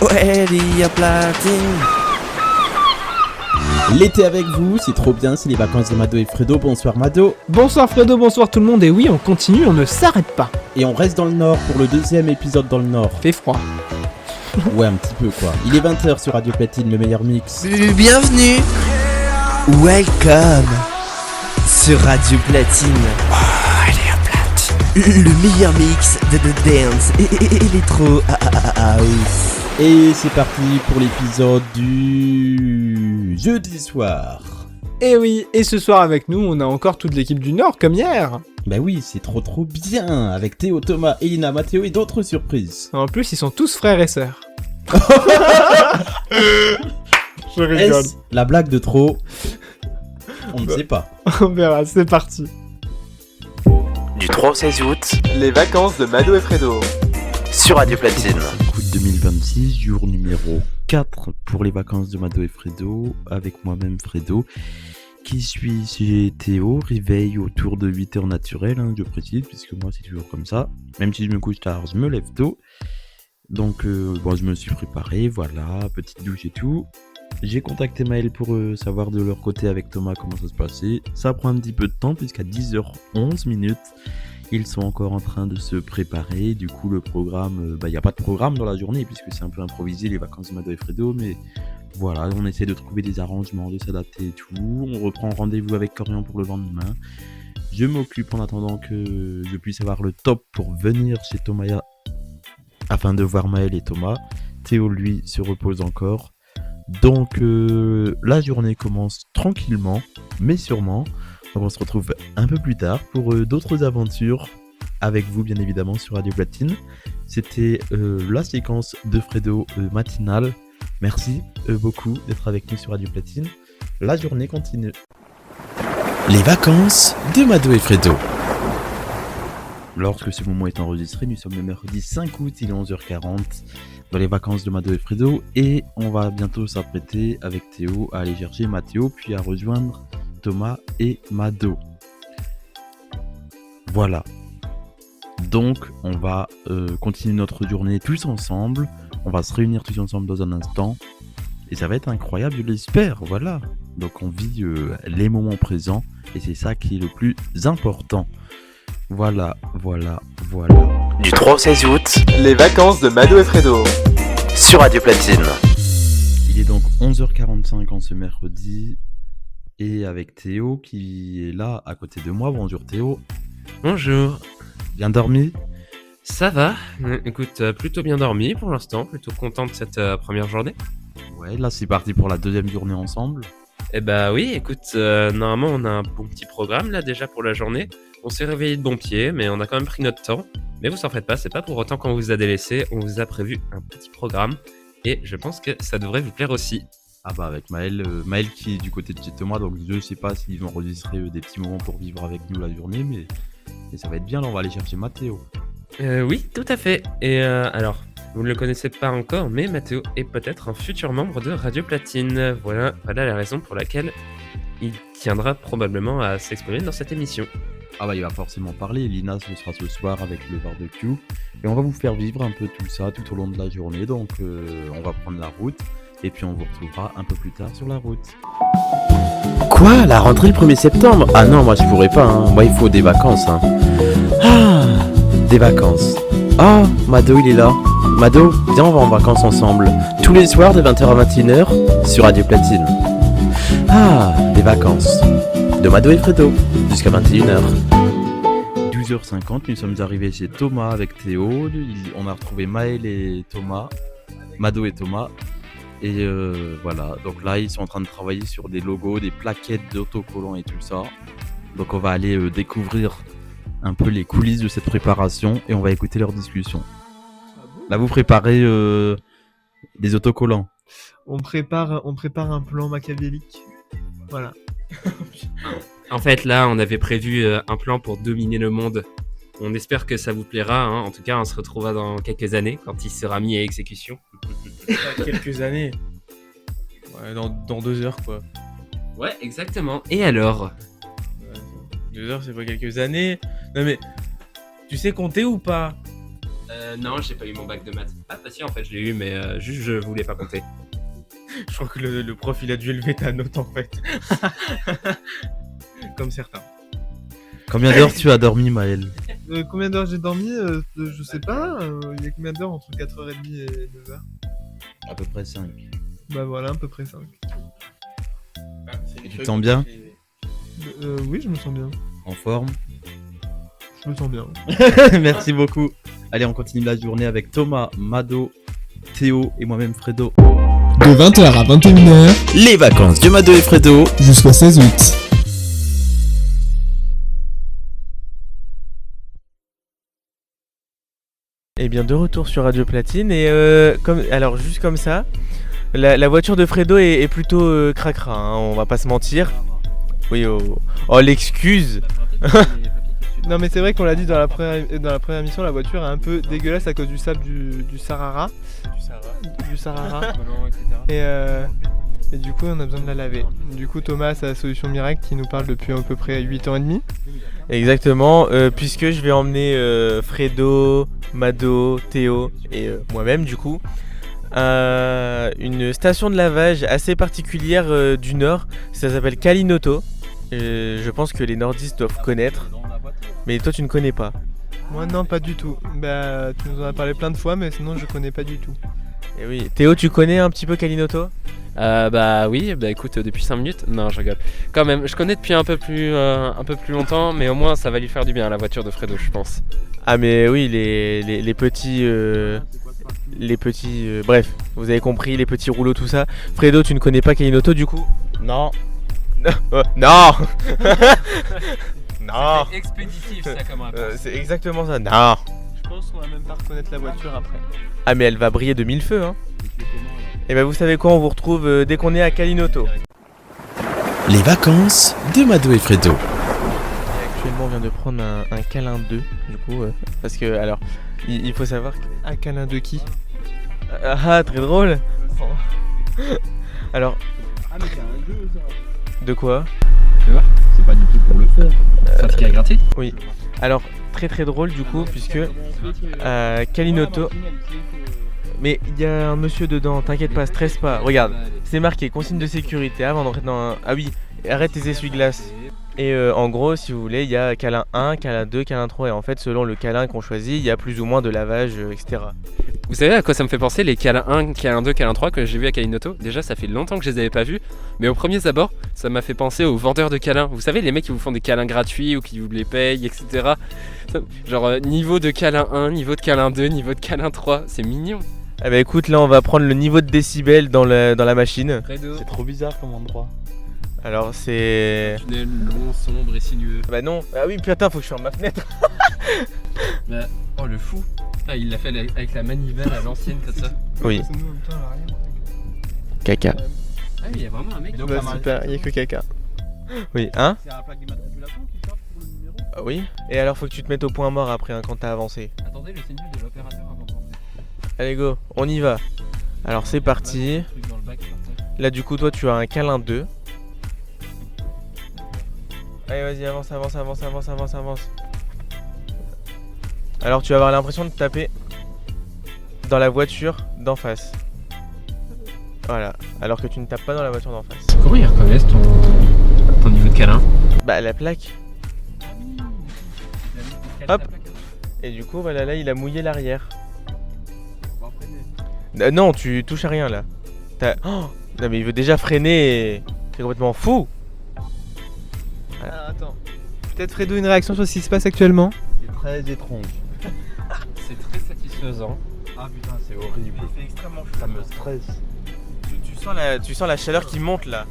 Ouais, Lia Platine. L'été avec vous, c'est trop bien, c'est les vacances de Mado et Fredo. Bonsoir Mado. Bonsoir Fredo, bonsoir tout le monde, et oui, on continue, on ne s'arrête pas. Et on reste dans le Nord pour le deuxième épisode dans le Nord. Fait froid. Ouais, un petit peu quoi. Il est 20h sur Radio Platine, le meilleur mix. Bienvenue. Welcome sur Radio Platine. Le meilleur mix de dance et électro house. Et c'est parti pour l'épisode du jeudi soir. Et oui, et ce soir avec nous, on a encore toute l'équipe du Nord, comme hier. Bah oui, c'est trop bien, avec Théo, Thomas, Elina, Mathéo et d'autres surprises. En plus, ils sont tous frères et sœurs. Je rigole. Est-ce la blague de trop? On ne sait pas. On verra, c'est parti. Du 3 au 16 août, Les vacances de Mado et Fredo. sur Radio Platine. Écoute 2026, jour numéro 4 pour les vacances de Mado et Fredo, avec moi-même Fredo, qui suis chez Théo, réveil autour de 8h naturel, je précise, puisque moi c'est toujours comme ça, même si je me couche tard, je me lève tôt, donc je me suis préparé, voilà, petite douche et tout. J'ai contacté Maël pour savoir de leur côté avec Thomas comment ça se passait, ça prend un petit peu de temps, puisqu'à 10h11 minutes, ils sont encore en train de se préparer. Du coup, le programme, il n'y a pas de programme dans la journée puisque c'est un peu improvisé, les vacances de Mado et Fredo. Mais voilà, on essaie de trouver des arrangements, de s'adapter et tout. On reprend rendez-vous avec Corian pour le lendemain. Je m'occupe en attendant que je puisse avoir le top pour venir chez Thomas afin de voir Maël et Thomas. Théo, lui, se repose encore. Donc, la journée commence tranquillement, mais sûrement. Donc on se retrouve un peu plus tard pour d'autres aventures avec vous bien évidemment sur Radio Platine. C'était la séquence de Fredo matinale. Merci beaucoup d'être avec nous sur Radio Platine. La journée continue. Les vacances de Mado et Fredo. Lorsque ce moment est enregistré, nous sommes le mercredi 5 août, il est 11h40 dans les vacances de Mado et Fredo et on va bientôt s'apprêter avec Théo à aller chercher Mathéo puis à rejoindre Thomas et Mado. Voilà. Donc, on va continuer notre journée tous ensemble. On va se réunir tous ensemble dans un instant. Et ça va être incroyable, je l'espère. Voilà. Donc, on vit les moments présents. Et c'est ça qui est le plus important. Voilà. Du 3 au 16 août, Les vacances de Mado et Fredo. sur Radio Platine. Il est donc 11h45 en ce mercredi. Et avec Théo qui est là à côté de moi. Bonjour Théo. Bonjour, Bien dormi? ça va? Écoute, plutôt bien dormi pour l'instant, plutôt content de cette première journée. Ouais, là c'est parti pour la deuxième journée ensemble. Eh bah oui, écoute, normalement on a un bon petit programme là déjà pour la journée. On s'est réveillé de bon pied, mais on a quand même pris notre temps. Mais vous en faites pas, c'est pas pour autant qu'on vous a délaissé, on vous a prévu un petit programme. Et je pense que ça devrait vous plaire aussi. Ah bah avec Maël qui est du côté de chez Thomas, donc je sais pas s'ils vont enregistrer des petits moments pour vivre avec nous la journée, mais ça va être bien, là on va aller chercher Mathéo. Oui, tout à fait. Et alors, vous ne le connaissez pas encore, mais Mathéo est peut-être un futur membre de Radio Platine. Voilà la raison pour laquelle il tiendra probablement à s'exprimer dans cette émission. Ah bah il va forcément parler, Lina ce sera ce soir avec le barbecue, et on va vous faire vivre un peu tout ça tout au long de la journée, donc on va prendre la route, et puis on vous retrouvera un peu plus tard sur la route. Quoi? La rentrée le 1er septembre? Ah non, moi je pourrais pas, moi il faut des vacances. Ah, des vacances. Oh, Mado il est là. Mado, viens on va en vacances ensemble. Tous les soirs de 20h à 21h sur Radio Platine. Ah, des vacances. De Mado et Fredo, jusqu'à 21h. 12h50, nous sommes arrivés chez Thomas avec Théo, on a retrouvé Maël et Thomas, Mado et Thomas. Et voilà, donc là ils sont en train de travailler sur des logos, des plaquettes d'autocollants et tout ça. Donc on va aller découvrir un peu les coulisses de cette préparation et on va écouter leur discussion. Là vous préparez des autocollants. On prépare un plan machiavélique. Voilà. En fait, là, on avait prévu un plan pour dominer le monde. On espère que ça vous plaira. En tout cas, on se retrouvera dans quelques années quand il sera mis à exécution. Quelques années. Ouais, dans 2 heures, quoi. Ouais, exactement. Et alors? 2 heures, c'est pas quelques années. Non mais, tu sais compter ou pas? Non, j'ai pas eu mon bac de maths. Ah, bah si, en fait, je l'ai eu, mais juste je voulais pas compter. Je crois que le prof il a dû élever ta note en fait. Comme certains. Combien d'heures tu as dormi, Maël? Combien d'heures j'ai dormi Je sais pas. Il y a combien d'heures entre 4h30 et 9h? À peu près 5. Bah voilà, à peu près 5. Et tu te sens bien? Oui, je me sens bien. En forme? Je me sens bien. Merci beaucoup. Allez, on continue la journée avec Thomas, Mado, Théo et moi-même Fredo. De 20h à 21h, Les vacances de Mado et Fredo. jusqu'au 16 août. Et bien de retour sur Radio Platine et alors juste comme ça, la voiture de Fredo est plutôt cracra, hein, on va pas se mentir. Oui, oh l'excuse. Non mais c'est vrai qu'on l'a dit dans la première émission, la voiture est un peu dégueulasse à cause du sable du Sahara. Du Sahara. Et du coup on a besoin de la laver. Du coup Thomas a la solution miracle qui nous parle depuis à peu près 8 ans et demi. Exactement, puisque je vais emmener Fredo, Mado, Théo et moi-même du coup à une station de lavage assez particulière du Nord, ça s'appelle Kalinoto. Je pense que les nordistes doivent connaître, mais toi tu ne connais pas. Moi non, pas du tout. Bah tu nous en as parlé plein de fois mais sinon je connais pas du tout. Et oui, Théo, tu connais un petit peu Kalinoto? Bah oui, bah écoute, depuis 5 minutes. Non, je rigole. Quand même, je connais depuis un peu plus longtemps, mais au moins ça va lui faire du bien, la voiture de Fredo, je pense. Ah mais oui, les petits... bref, vous avez compris, les petits rouleaux, tout ça. Fredo, tu ne connais pas Kalinoto du coup? Non. Non. Non. C'est expéditif, ça, comme réponse. C'est exactement ça. Non. Je pense qu'on va même pas reconnaître la voiture après. Ah mais elle va briller de mille feux, hein. Et ben vous savez quoi, on vous retrouve dès qu'on est à Kalinoto. Les vacances de Mado et Fredo. Actuellement on vient de prendre un câlin 2 du coup parce que alors il faut savoir que... Un câlin de qui? Ah très drôle. Alors... Ah mais c'est un jeu ça. De quoi? C'est pas du tout pour le faire. C'est un ticket à gratter? Oui. Alors très très drôle du coup puisque Kalinoto... Mais il y a un monsieur dedans, t'inquiète pas, stresse pas. Regarde, c'est marqué consigne de sécurité avant d'entrer dans un... Ah oui, arrête tes essuie-glaces. Et en gros, si vous voulez, il y a câlin 1, câlin 2, câlin 3. Et en fait, selon le câlin qu'on choisit, il y a plus ou moins de lavage, etc. Vous savez à quoi ça me fait penser, les câlins 1, câlin 2, câlin 3 que j'ai vu à Kalinoto? Déjà, ça fait longtemps que je les avais pas vus, mais au premier abord, ça m'a fait penser aux vendeurs de câlins. Vous savez, les mecs qui vous font des câlins gratuits ou qui vous les payent, etc. Genre niveau de câlin 1, niveau de câlin 2, niveau de câlin 3, c'est mignon. Eh bah écoute, là on va prendre le niveau de décibels dans la machine. C'est trop bizarre comme endroit. Alors c'est... Tunnel long, sombre et sinueux. Bah non, ah oui putain, faut que je ferme ma fenêtre. Bah, oh le fou. Ah, il l'a fait avec la manivelle à l'ancienne comme ça. Oui. Caca. Ah oui, il y a vraiment un mec qui Bah super, il y a que caca. Oui, hein? C'est la plaque d'immatriculation qui charge pour le numéro. Ah oui. Et alors faut que tu te mettes au point mort après hein, quand t'as avancé. Attendez le signal de l'opérateur avant de rentrer. Allez go, on y va. Alors c'est parti. Truc dans le bac, Là du coup toi tu as un câlin 2. Allez vas-y avance. Alors tu vas avoir l'impression de taper dans la voiture d'en face. Voilà, alors que tu ne tapes pas dans la voiture d'en face. Comment ils reconnaissent ton niveau de câlin? Bah la plaque. Hop. Et du coup voilà, là il a mouillé l'arrière. Non, tu touches à rien là. Oh non mais il veut déjà freiner et... C'est complètement fou. Ah, attends. Peut-être Fredo une réaction sur ce qui se passe actuellement? C'est très étrange. C'est très satisfaisant. Ah putain, c'est horrible. C'est extrêmement chaud. Ça me stresse. Tu sens la chaleur qui monte là.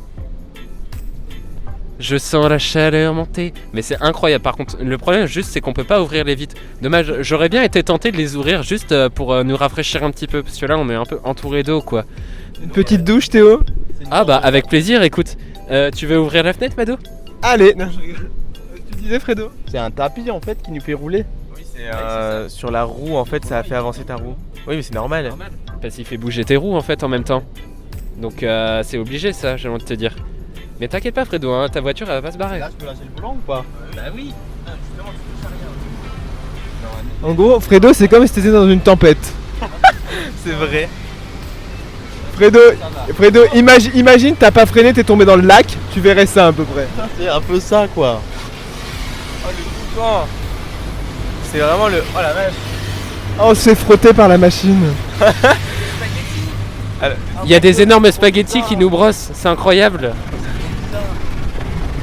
Je sens la chaleur monter. Mais c'est incroyable. Par contre, le problème juste c'est qu'on peut pas ouvrir les vitres. Dommage, j'aurais bien été tenté de les ouvrir juste pour nous rafraîchir un petit peu. Parce que là on est un peu entouré d'eau quoi. Une petite douche Théo? Ah bah avec plaisir, écoute. Tu veux ouvrir la fenêtre Mado? Allez, non, je rigole. Tu disais Fredo? C'est un tapis en fait qui nous fait rouler. Oui c'est sur la roue en fait ça a fait avancer ta roue. Oui mais c'est normal. Parce qu'il fait bouger tes roues en fait en même temps. Donc c'est obligé ça, j'ai envie de te dire. Mais t'inquiète pas Fredo, hein, ta voiture elle va pas se barrer. Là je peux lâcher le volant ou pas? Bah oui. Justement tu touches à rien. En gros, Fredo, c'est comme si t'étais dans une tempête. C'est vrai. Fredo, imagine, t'as pas freiné, t'es tombé dans le lac, tu verrais ça à peu près. C'est un peu ça, quoi. Oh le boucan. C'est vraiment le. Oh la vache. Oh, on se fait frotter par la machine. Il y a des énormes spaghettis qui nous brossent, c'est incroyable.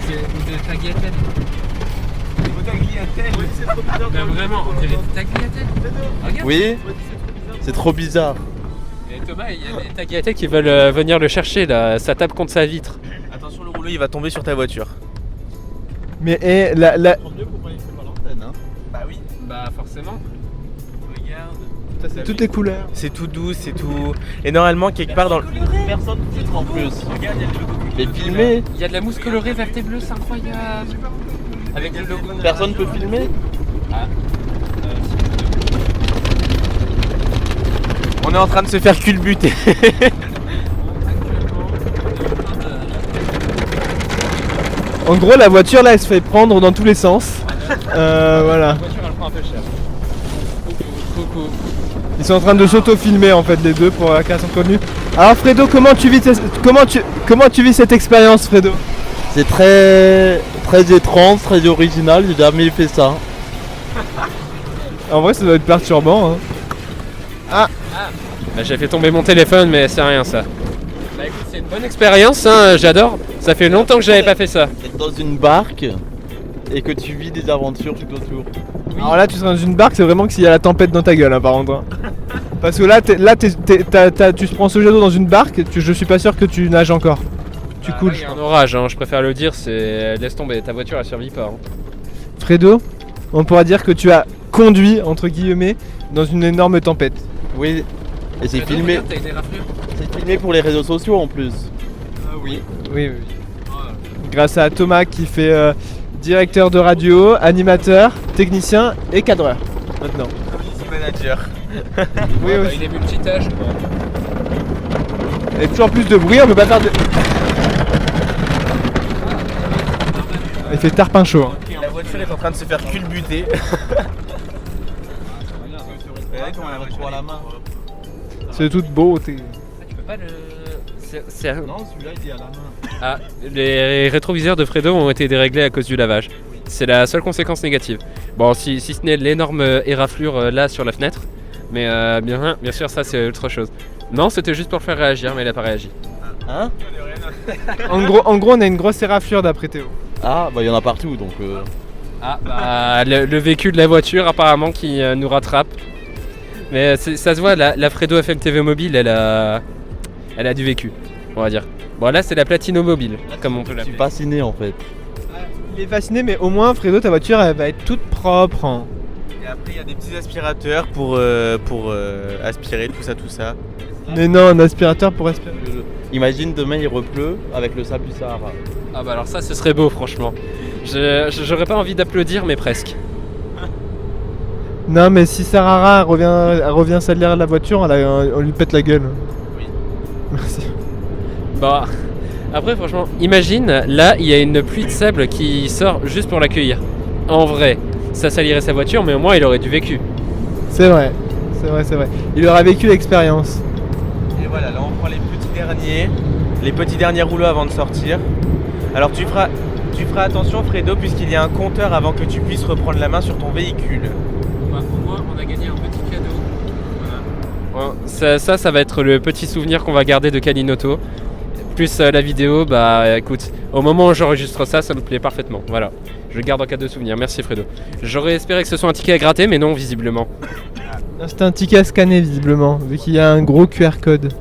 Des tagliatelles. Mais vraiment, on dirait des tagliatelles. Regarde. Oui, c'est trop bizarre. Et Thomas, il y a des tagliatelles qui veulent venir le chercher là, ça tape contre sa vitre. Attention, le rouleau il va tomber sur ta voiture. Mais Bah oui. Bah forcément. Regarde. c'est toutes les couleurs. C'est tout doux, c'est tout. Et normalement, quelque part dans le. Personne ne filme en plus. Regarde, il y a le logo. Mais filmer, Il y a de la mousse colorée verte et bleue, c'est incroyable. Avec le logo. personne peut filmer. On est en train de se faire culbuter. En gros, la voiture là, elle se fait prendre dans tous les sens. Voilà. La voiture elle prend un peu cher. Coucou. Ils sont en train de s'auto-filmer en fait les deux pour la création de contenu. Alors Fredo, comment tu vis cette expérience, Fredo? C'est très étrange, très original. J'ai jamais fait ça. En vrai, ça doit être perturbant. Hein. Bah, j'ai fait tomber mon téléphone, mais c'est rien ça. Bah écoute, c'est une bonne expérience, hein, j'adore. Ça fait longtemps que j'avais pas fait ça. D'être dans une barque et que tu vis des aventures tout autour. Alors là, tu seras dans une barque, c'est vraiment que s'il y a la tempête dans ta gueule, hein, par contre. Hein. Parce que là, tu te prends ce jet d'eau dans une barque, je suis pas sûr que tu nages encore. Tu coules. Il y a un orage, hein, je préfère le dire, c'est laisse tomber, ta voiture elle survit pas. Hein. Fredo, on pourra dire que tu as conduit, entre guillemets, dans une énorme tempête. Oui, et c'est filmé. C'est filmé pour les réseaux sociaux en plus. Oui. Grâce à Thomas qui fait directeur de radio, animateur, technicien et cadreur maintenant. Community manager. Oui, Ouais, bah, aussi. il est multitâche. Et toujours plus de bruit, on peut pas faire de. Il fait tarpin chaud. Hein. La voiture est en train de se faire culbuter. C'est de toute beauté. Tu peux pas le. C'est un... Non, celui-là il est à la main. Ah, les rétroviseurs de Fredo ont été déréglés à cause du lavage. C'est la seule conséquence négative. Bon, si ce n'est l'énorme éraflure là sur la fenêtre. Mais bien sûr, ça c'est autre chose. Non, c'était juste pour le faire réagir, mais il a pas réagi. Hein? En gros, on a une grosse éraflure d'après Théo. Ah, bah il y en a partout donc. Ah, bah, le véhicule de la voiture apparemment qui nous rattrape. Mais ça se voit, la Fredo FM TV mobile, elle a du vécu, on va dire. Bon, là c'est la Platino mobile, comme on peut Je suis l'appeler. fasciné en fait. Il est fasciné, mais au moins, Fredo, ta voiture, elle va être toute propre. Hein. Et après, il y a des petits aspirateurs pour aspirer tout ça. Mais non, un aspirateur pour aspirer. Imagine demain il repleut avec le sable du Sahara. Ah bah alors ça, ce serait beau, franchement. J'aurais pas envie d'applaudir, mais presque. Non, mais si Sarara revient salir la voiture, on lui pète la gueule. Oui. Merci. Bah, après, franchement, imagine, là, il y a une pluie de sable qui sort juste pour l'accueillir. En vrai, ça salirait sa voiture, mais au moins, il aurait du vécu. C'est vrai. Il aura vécu l'expérience. Et voilà, là on prend les petits derniers rouleaux avant de sortir. Alors tu feras attention Fredo, puisqu'il y a un compteur avant que tu puisses reprendre la main sur ton véhicule. Bah, au moins, on a gagné un petit cadeau. Voilà. Ouais, ça va être le petit souvenir qu'on va garder de Kalinoto. Plus la vidéo, bah écoute, au moment où j'enregistre ça, ça me plaît parfaitement. Voilà, je le garde en cas de souvenir. Merci Fredo. J'aurais espéré que ce soit un ticket à gratter, mais non, visiblement. C'est un ticket à scanner, visiblement, vu qu'il y a un gros QR code.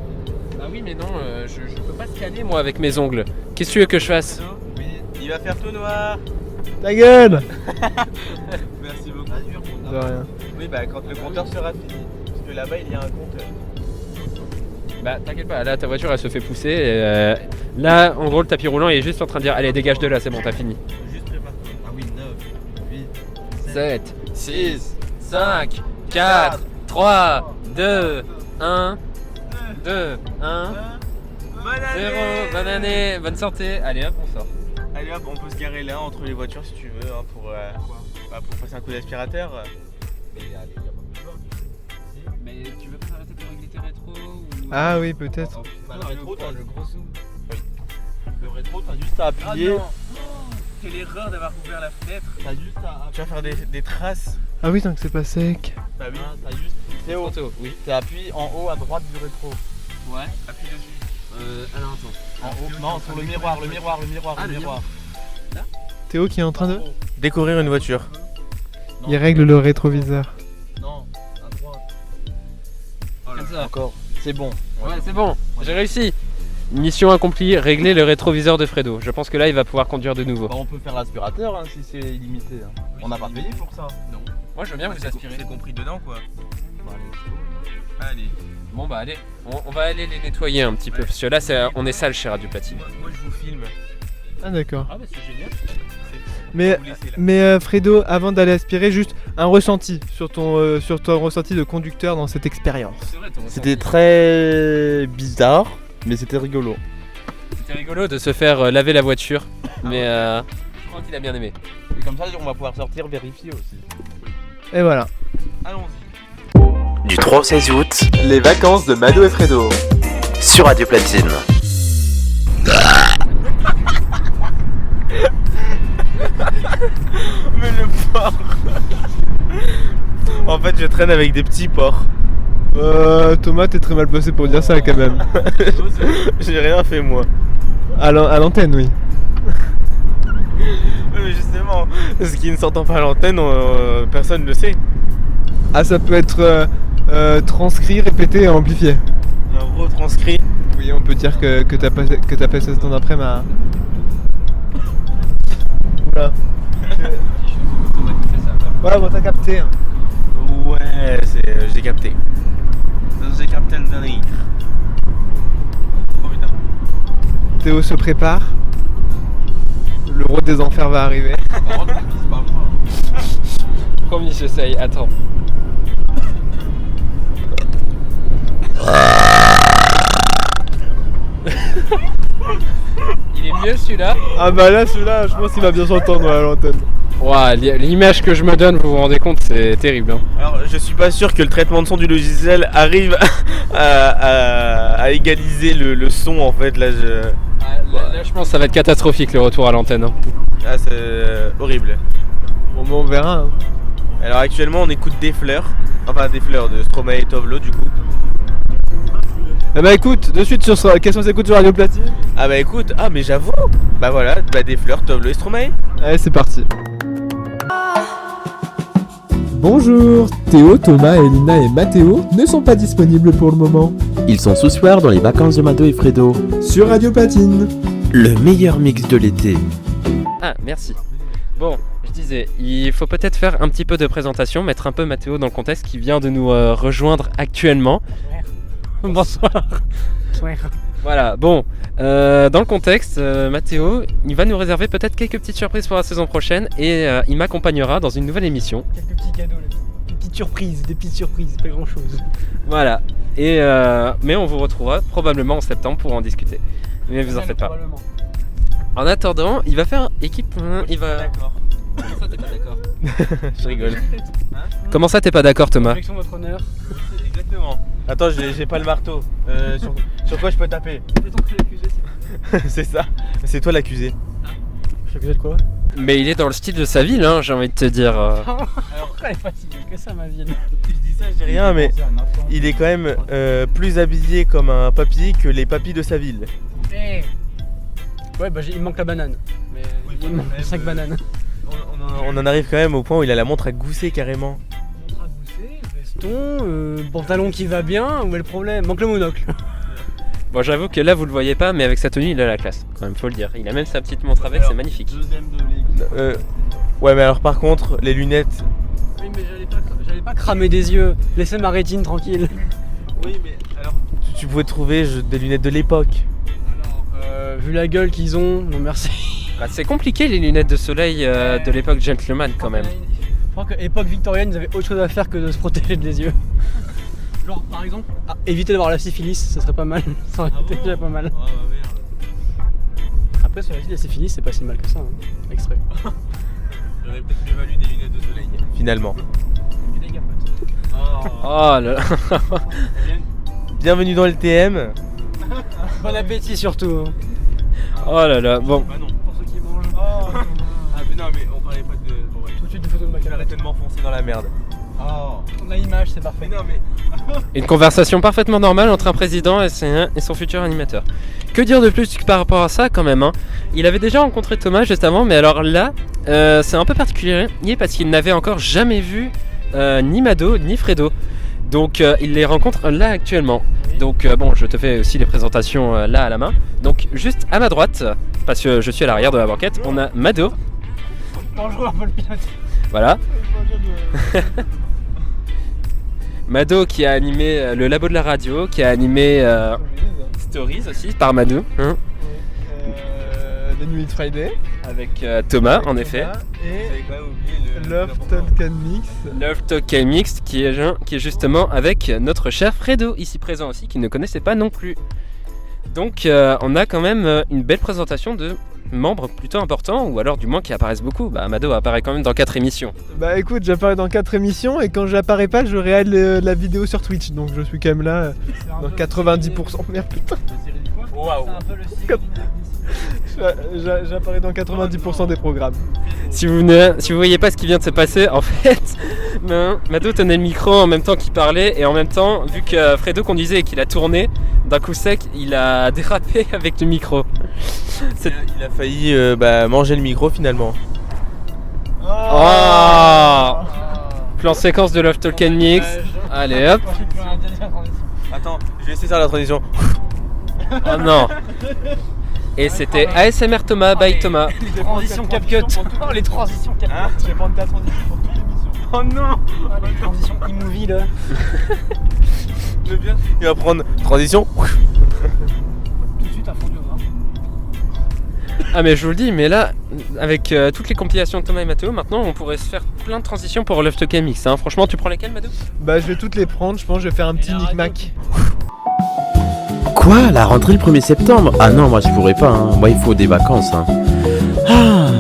Bah oui, mais non, je peux pas scanner moi avec mes ongles. Qu'est-ce que tu veux que je fasse? Oui, il va faire tout noir. Ta gueule! Merci beaucoup. De rien. Oui, bah quand le compteur sera fini. Parce que là-bas il y a un compteur. Bah t'inquiète pas, là ta voiture elle se fait pousser. Et, là, en gros, le tapis roulant il est juste en train de dire allez, dégage de là, c'est bon, t'as fini. Juste prépare-toi. Ah oui, 9, 8, 7, 6, 5, 4, 3, 2, 1, 2, 1, 0, bonne année, bonne santé. Allez hop, on sort. Allez hop, on peut se garer là entre les voitures si tu veux, hein, pour passer un coup d'aspirateur. Mais tu veux pas arrêter pour régler tes rétros ou... Ah oui, peut-être. Le rétro, t'as le gros zoom. Le rétro, t'as juste à appuyer. Ah non. Quelle erreur d'avoir ouvert la fenêtre. T'as juste à. Tu vas faire des traces. Ah oui, tant que c'est pas sec. Bah oui, t'as juste. Théo, Oui. t'appuies en haut à droite du rétro. Ouais, appuie dessus. Alors attends. En haut. Non, sur le miroir. Ah, le miroir. Théo qui est en train de... Découvrir une voiture. Il règle le rétroviseur. Non, à droite. Comme ça. Encore. C'est bon. Ouais, c'est bon, j'ai réussi. Mission accomplie, régler le rétroviseur de Fredo. Je pense que là, il va pouvoir conduire de nouveau. Bah, on peut faire l'aspirateur si c'est illimité. On n'a pas payé pour ça. Non. Moi, je veux bien vous aspirer. C'est compris dedans quoi. Allez. Bon, bah allez, on va aller les nettoyer un petit peu. Parce que là, on est sale chez Radio Platine. Moi je vous filme. Ah d'accord. Ah bah c'est génial. Mais Fredo, avant d'aller aspirer, juste un ressenti sur ton ressenti de conducteur dans cette expérience. C'est vrai, C'était très bizarre, mais c'était rigolo. C'était rigolo de se faire laver la voiture. Mais je crois qu'il a bien aimé. Et comme ça on va pouvoir sortir vérifier aussi. Et voilà. Allons-y. Du 3 au 16 août, Les vacances de Mado et Fredo. sur Radio Platine. Mais le porc. En fait je traîne avec des petits porcs. Thomas, t'es très mal placé pour dire ça quand même. J'ai rien fait moi. À l'antenne, oui. Mais justement, ce qui ne s'entend pas à l'antenne, personne ne le sait. Ah, ça peut être transcrit, répété et amplifié. Un retranscrit. Oui, on peut dire que t'as passé ce temps d'après ma... Oula. Ouais, bon, t'as capté. Hein. Ouais, j'ai capté. J'ai capté le dernier. Oh putain. Théo se prépare. Le roi des enfers va arriver. Promis, j'essaye, attends. Il est mieux celui-là. Ah bah là, celui-là, je pense qu'il va bien s'entendre à l'antenne. Ouah, l'image que je me donne, vous vous rendez compte, c'est terrible. Hein. Alors, je suis pas sûr que le traitement de son du logiciel arrive à égaliser le son en fait. Là, Là, je pense que ça va être catastrophique le retour à l'antenne. Hein. Ah, c'est horrible. Bon, bah, on verra. Hein. Alors, actuellement, on écoute des fleurs. Enfin, des fleurs de Stromae et Tovlo du coup. Eh bah écoute, de suite sur Question s'écoute sur Radio Platine. Ah bah écoute, mais j'avoue. Bah voilà, des fleurs, Tovlo et Stromae. Allez, c'est parti. Bonjour, Théo, Thomas, Elina et Mathéo ne sont pas disponibles pour le moment. Ils sont ce soir dans les vacances de Mado et Fredo. Sur Radio Platine. Le meilleur mix de l'été. Ah, merci. Bon, je disais, il faut peut-être faire un petit peu de présentation, mettre un peu Mathéo dans le contexte qui vient de nous rejoindre actuellement. Bonsoir. Voilà, bon, dans le contexte, Mathéo, il va nous réserver peut-être quelques petites surprises pour la saison prochaine et il m'accompagnera dans une nouvelle émission. Quelques petits cadeaux, des petites surprises, pas grand chose. Voilà, et mais on vous retrouvera probablement en septembre pour en discuter. Mais vous en faites pas. En attendant, il va faire équipe. Il va. D'accord. Comment ça, t'es pas d'accord? Je rigole. Comment ça, t'es pas d'accord, Thomas? Direction votre honneur. Exactement. Attends, j'ai pas le marteau. Sur quoi je peux taper? C'est toi l'accusé, c'est ça. C'est toi l'accusé. Je suis accusé de quoi? Mais il est dans le style de sa ville, hein, j'ai envie de te dire. Alors pourquoi elle est fatiguée que ça, ma ville? Je dis ça, je dis rien, mais il est quand même plus habillé comme un papy que les papys de sa ville. Hey. Ouais, bah il me manque la banane. Mais il me manque 5 bananes. On en arrive quand même au point où il a la montre à gousser carrément. Montre à gousser, veston, pantalon qui va bien, où est le problème? Manque le monocle. Bon, j'avoue que là vous le voyez pas, mais avec sa tenue il a la classe, quand même, faut le dire. Il a même sa petite montre avec, c'est magnifique. Ouais, mais alors par contre, les lunettes. Oui, mais j'allais pas cramer des yeux, laissez ma rétine tranquille. Oui, mais alors. Tu pouvais trouver des lunettes de l'époque. Alors, vu la gueule qu'ils ont, non merci. Bah, c'est compliqué les lunettes de soleil de l'époque gentleman quand même. Je crois qu'à l'époque victorienne, ils avaient autre chose à faire que de se protéger des yeux. Genre, par exemple, éviter d'avoir la syphilis, ça serait pas mal. Ça aurait été déjà pas mal. Après, sur la vie, la syphilis, c'est pas si mal que ça, hein. Extrait. J'aurais peut-être mieux valu des lunettes de soleil. Finalement. méga pote. Oh là là. Bienvenue dans le TM. Bon appétit surtout. Oh là là. Bon. Bah non. Pour ceux qui mangent. Ah mais non mais on parlait pas de... Bon, ouais. Tout de suite une photo de ma caméra. Arrêtez de m'enfoncer dans la merde. Oh. On a l'image, c'est parfait. Mais non mais... Une conversation parfaitement normale entre un président et son futur animateur. Que dire de plus par rapport à ça quand même hein. Il avait déjà rencontré Thomas juste avant, mais alors là, c'est un peu particulier parce qu'il n'avait encore jamais vu ni Mado ni Fredo. Donc il les rencontre là actuellement. Donc bon, je te fais aussi les présentations là à la main. Donc juste à ma droite, parce que je suis à l'arrière de la banquette, on a Mado. Bonjour, Paul Pilote. Voilà. Mado qui a animé le labo de la radio, qui a animé Stories aussi par Mado. Hein. Les Nuits de Friday. Avec Thomas en effet. Et Love Talk and Mix. Love Talk and Mix qui est justement avec notre cher Fredo ici présent aussi qui ne connaissait pas non plus. Donc on a quand même une belle présentation de membres plutôt importants ou alors du moins qui apparaissent beaucoup. Bah Mado apparaît quand même dans 4 émissions. Bah écoute, j'apparais dans 4 émissions et quand j'apparais pas, je réalise la vidéo sur Twitch. Donc je suis quand même là dans 90%. Merde putain. Waouh. J'apparais dans 90% des programmes. Si vous voyez pas ce qui vient de se passer, en fait, Mado tenait le micro en même temps qu'il parlait et en même temps, vu que Fredo conduisait et qu'il a tourné, d'un coup sec, il a dérapé avec le micro. Il a failli manger le micro finalement. Oh Plan séquence de Love Talk and Mix. Allez hop. Attends, je vais essayer de faire la transition. Oh non. Et c'était ASMR Thomas by Thomas. Les transitions CapCut. Oh, les transitions CapCut. Hein, tu vas prendre ta transition pour toute l'émission. Oh non. Ah, les transitions e-movie là. Il va prendre transition. Tout de suite à fond de voir. Ah mais je vous le dis, mais là, avec toutes les compilations de Thomas et Mathéo, maintenant on pourrait se faire plein de transitions pour Love Talk and Mix. Hein. Franchement, tu prends lesquelles, Mado ? Bah je vais toutes les prendre, je pense que je vais faire un petit micmac. Quoi, la rentrée le 1er septembre? Ah non, moi je pourrais pas, hein. Moi il faut des vacances. Hein. Ah,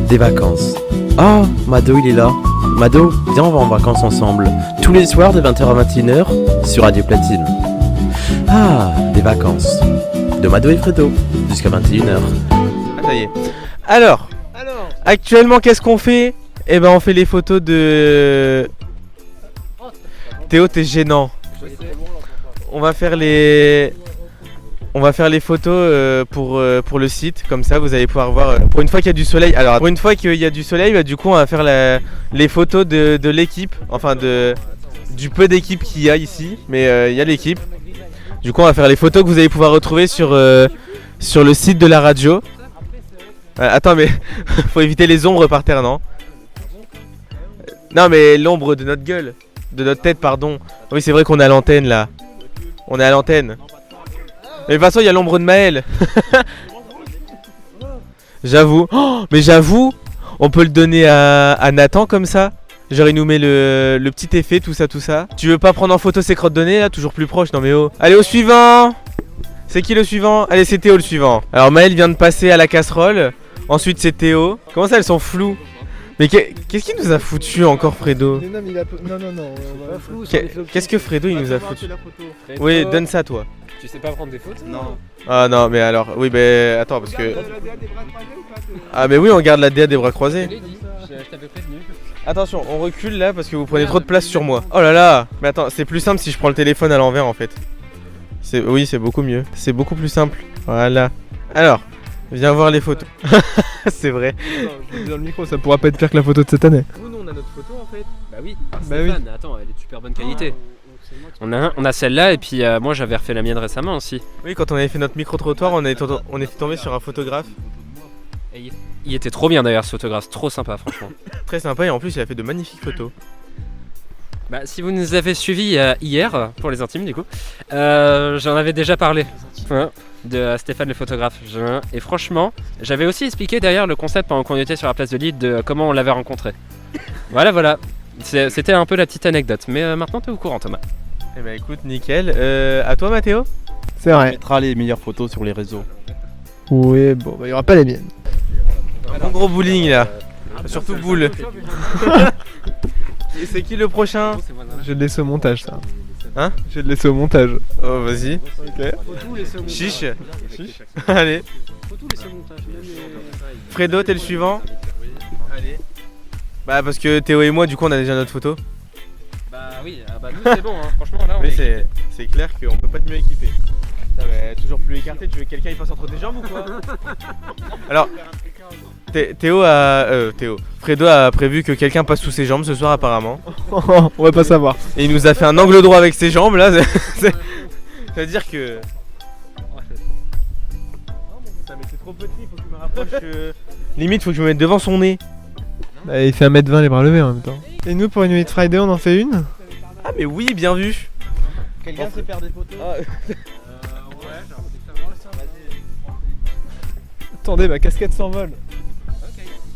des vacances. Oh, Mado il est là. Mado, viens on va en vacances ensemble. Tous les soirs de 20h à 21h sur Radio Platine. Ah, des vacances. De Mado et Fredo, jusqu'à 21h. Ah ça y est. Alors, actuellement qu'est-ce qu'on fait? Eh ben on fait les photos de... Théo, t'es gênant. On va faire les photos pour le site, comme ça vous allez pouvoir voir pour une fois qu'il y a du soleil. Alors pour une fois qu'il y a du soleil, bah, du coup on va faire les photos de l'équipe, enfin du peu d'équipe qu'il y a ici, mais il y a l'équipe. Du coup on va faire les photos que vous allez pouvoir retrouver sur le site de la radio. Attends mais faut éviter les ombres par terre, non? Non mais l'ombre de notre gueule, de notre tête pardon. Oui c'est vrai qu'on est à l'antenne là. On est à l'antenne. Mais de toute façon, il y a l'ombre de Maël. J'avoue. Oh, mais j'avoue, on peut le donner à Nathan comme ça. Genre, il nous met le petit effet, tout ça, tout ça. Tu veux pas prendre en photo ces crottes de nez là? Toujours plus proche, non mais oh. Allez, au suivant. C'est qui le suivant? Allez, c'est Théo le suivant. Alors, Maël vient de passer à la casserole. Ensuite, c'est Théo. Comment ça, elles sont floues? Mais qu'est-ce qu'il nous a foutu encore, Fredo? Non. Qu'est-ce que Fredo il nous a foutu? Oui, donne ça toi. Tu sais pas prendre des photos? Non. Ah non, mais alors, oui, mais attends, parce que. Ah, mais oui, on garde la DA des bras croisés. Je t'avais prévenu. Attention, on recule là parce que vous prenez trop de place sur moi. Oh là là! Mais attends, c'est plus simple si je prends le téléphone à l'envers en fait. Oui, c'est beaucoup mieux. C'est beaucoup plus simple. Voilà. Alors, viens voir les photos. C'est vrai. Dans le micro, ça pourra pas être pire que la photo de cette année. Nous, on a notre photo en fait. Bah oui, Stéphane, attends, elle est de super bonne qualité. On a celle-là et puis moi j'avais refait la mienne récemment aussi. Oui, quand on avait fait notre micro-trottoir, on était tombé sur un photographe. Et il était trop bien d'ailleurs ce photographe, trop sympa franchement. Très sympa et en plus il a fait de magnifiques photos. Bah si vous nous avez suivis hier, pour les intimes du coup, j'en avais déjà parlé de Stéphane le photographe. Et franchement, j'avais aussi expliqué d'ailleurs le concept pendant qu'on était sur la place de Lille de comment on l'avait rencontré. Voilà. C'était un peu la petite anecdote, mais maintenant t'es au courant Thomas. Eh bah écoute, nickel. À toi Mathéo? C'est vrai. On mettra les meilleures photos sur les réseaux. Oui, bon, bah, il y aura pas les miennes. Un bon gros bowling là. Surtout boule. C'est qui le prochain? Je vais le laisser au montage, ça. Hein? Je vais le laisser au montage. Oh, vas-y. Ok. Faut tout laisser au montage. Chiche. Allez. Faut tout laisser au montage. Même les- Fredo, t'es le suivant. Allez. Bah, parce que Théo et moi, du coup, on a déjà notre photo. Bah oui, ah bah nous c'est bon, hein. Franchement là on Mais est... c'est clair qu'on peut pas être mieux équipé. Ça va toujours plus écarté, tu veux que quelqu'un il passe entre tes jambes ou quoi? Alors, Fredo a prévu que quelqu'un passe sous ses jambes ce soir apparemment. On va pas savoir. Et il nous a fait un angle droit avec ses jambes là. C'est-à-dire que... Putain, mais c'est trop petit, faut que je me rapproche. Limite, faut que je me mette devant son nez. Bah, il fait 1m20 les bras levés en même temps. Et nous, pour une Meet Friday, on en fait une? Ah mais oui, bien vu. Quelqu'un sait faire des photos? Attendez, ma casquette s'envole.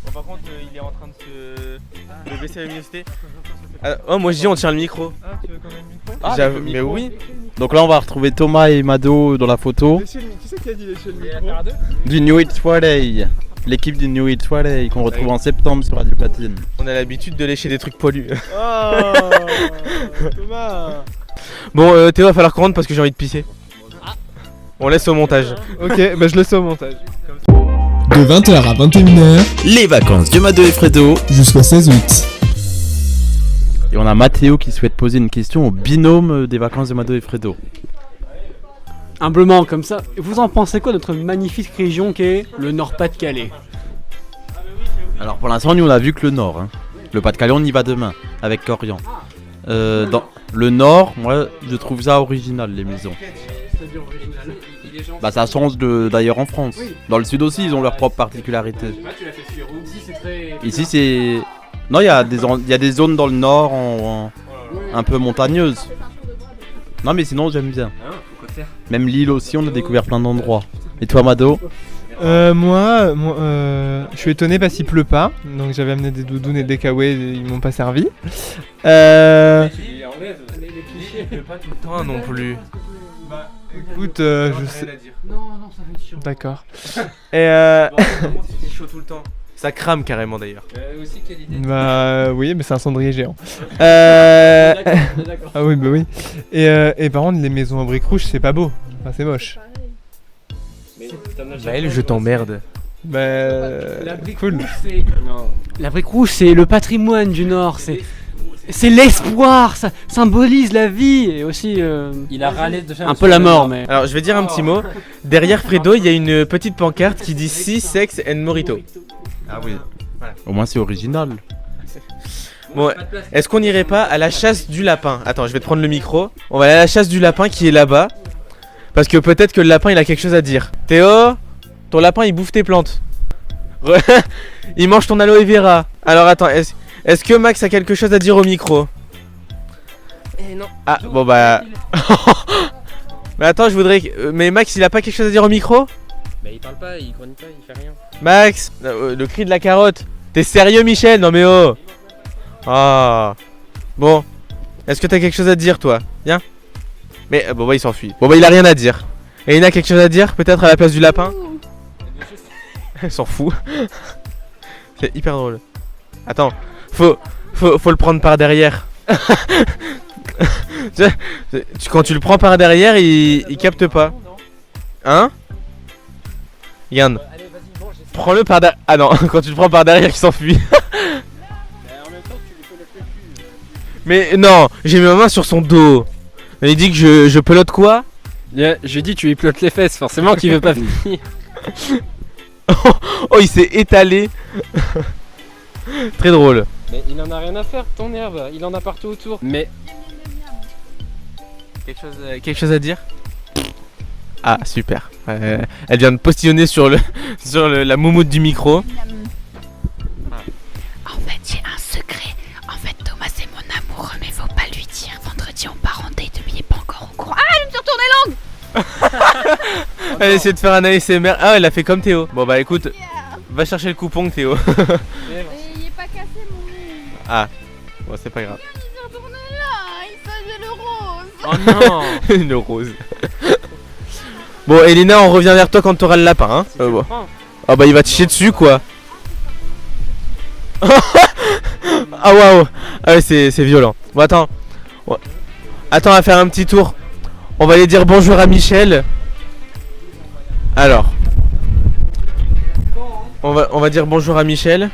Bon, par contre, il est en train de baisser la luminosité. Oh, moi je dis on tient le micro. Ah, tu veux qu'on ait le micro? Mais oui. Donc là, on va retrouver Thomas et Mado dans la photo. Qui c'est qui a dit lécher le micro? Du New It Friday. L'équipe du New It Friday qu'on retrouve en septembre sur Radio Platine. On a l'habitude de lécher des trucs poilus. Oh Thomas. Bon, Théo, va falloir qu'on rentre parce que j'ai envie de pisser. On laisse au montage. Ok, bah je laisse ça au montage. De 20h à 21h, Les vacances de Mado et Fredo. jusqu'au 16 août. Et on a Mathéo qui souhaite poser une question au binôme des vacances de Mado et Fredo. Humblement comme ça. Vous en pensez quoi de notre magnifique région qui est le Nord-Pas-de-Calais? Alors pour l'instant, nous on a vu que le nord. Hein. Le Pas-de-Calais, on y va demain avec Corian. Dans le nord, moi je trouve ça original les maisons. C'est-à-dire original. Bah ça change d'ailleurs en France. Dans le sud aussi, ils ont leurs propres particularités. Ah, tu l'as fait sur ici, c'est très. Ici c'est... Non, il y a des zones dans le nord un peu montagneuses. Non mais sinon j'aime bien. Même l'île aussi, on a découvert plein d'endroits. Et toi Mado? Moi, je suis étonné parce qu'il pleut pas. Donc j'avais amené des doudounes et des kawaii, ils m'ont pas servi. Il pleut pas tout le temps non plus. Écoute, je sais. Non, ça va être chiant. D'accord. Et c'est chaud tout le temps. Ça crame carrément d'ailleurs. aussi quelle idée. Bah oui, mais c'est un cendrier géant. On est d'accord. Ah oui, bah oui. Et par contre, les maisons en briques rouges, c'est pas beau. Enfin, c'est moche. Maël, je t'emmerde. Bah. La brique Cool. rouge, c'est. La brique rouge, c'est le patrimoine du Nord. C'est l'espoir. Ça symbolise la vie et aussi. Il a râlé de faire un peu la mort, mais. Alors je vais dire un petit mot. Derrière Fredo, il y a une petite pancarte qui dit Si, sex and Morito. Ah oui. Au moins c'est original. Bon, est-ce qu'on irait pas à la chasse du lapin? Attends, je vais te prendre le micro. On va aller à la chasse du lapin qui est là-bas. Parce que peut-être que le lapin il a quelque chose à dire. Théo, ton lapin il bouffe tes plantes. Il mange ton aloe vera. Alors attends, est-ce que Max a quelque chose à dire au micro? non. Ah bon bah... Mais attends, je voudrais... Mais Max il a pas quelque chose à dire au micro? Bah il parle pas, il grogne pas, il fait rien. Max, le cri de la carotte. T'es sérieux Michel? Non mais oh. Ah. Bon. Est-ce que t'as quelque chose à dire toi? Viens. Mais bon bah il s'enfuit. Bon bah il a rien à dire. Et il a quelque chose à dire peut-être à la place du lapin? Elle s'en fout. C'est hyper drôle. Attends. Faut le prendre par derrière. Quand tu le prends par derrière il capte pas. Hein? Regarde. Prends-le par derrière. Ah non, quand tu le prends par derrière il s'enfuit. Mais non, j'ai mis ma main sur son dos. Il dit que je pelote quoi? J'ai dit tu lui pelotes les fesses, forcément qu'il veut pas venir. Oh il s'est étalé. Très drôle. Mais il en a rien à faire ton herbe, il en a partout autour. Mais quelque chose à dire? Ah super. Elle vient de postillonner sur la moumoute du micro. En fait j'ai un secret. En fait Thomas c'est mon amoureux mais faut pas lui dire. Vendredi on part en date mais il est pas encore au courant. Ah elle me fait retourner langue. Elle essaie de faire un ASMR. Ah elle a fait comme Théo. Bon bah écoute, va chercher le coupon Théo. Il est pas cassé mon nez. Ah bon c'est pas grave. Il me fait retourner là. Il s'agit le rose. Oh non. Une rose. Bon Elina on revient vers toi quand t'auras le lapin hein. Bon. Ah bah il va te chier dessus quoi. Ah waouh. Ah ouais, c'est violent. Bon attends. Attends, on va faire un petit tour. On va aller dire bonjour à Michel. Alors. On va dire bonjour à Michel.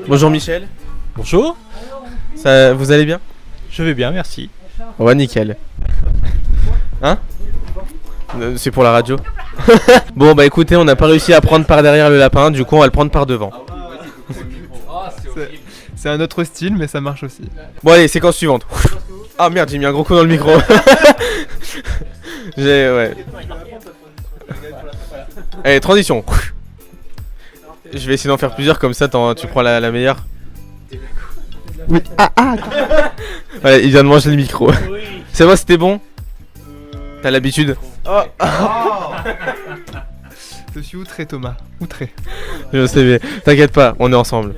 Bonjour Michel. Bonjour. Ça, vous allez bien? Je vais bien, merci. On va nickel. Hein? C'est pour la radio. Bon bah écoutez, on n'a pas réussi à prendre par derrière le lapin, du coup on va le prendre par devant. C'est un autre style, mais ça marche aussi. Bon allez, séquence suivante. Ah merde, j'ai mis un gros coup dans le micro. Ouais. Allez, transition. Je vais essayer d'en faire plusieurs, comme ça tu prends la meilleure. Oui. Ouais, il vient de manger le micro. C'est vrai, c'était bon? T'as l'habitude? Je suis outré, Thomas. Outré. Je sais, mais t'inquiète pas, on est ensemble.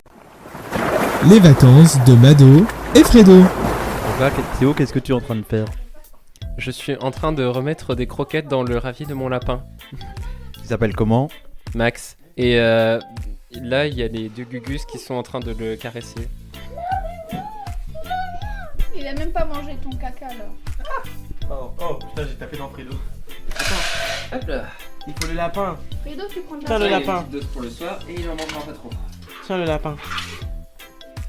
Les vacances de Mado et Fredo. Donc là, Théo, qu'est-ce que tu es en train de faire? Je suis en train de remettre des croquettes dans le ravi de mon lapin. Il s'appelle comment? Max. Et là, il y a les deux Gugus qui sont en train de le caresser. Il a même pas mangé ton caca là. Oh, putain, j'ai tapé dans Fredo. Attends, hop là. Il faut le lapin. Fredo, tu prends le Tiens, le lapin. Une dose pour le soir et il en mangera pas trop. Tiens, le lapin.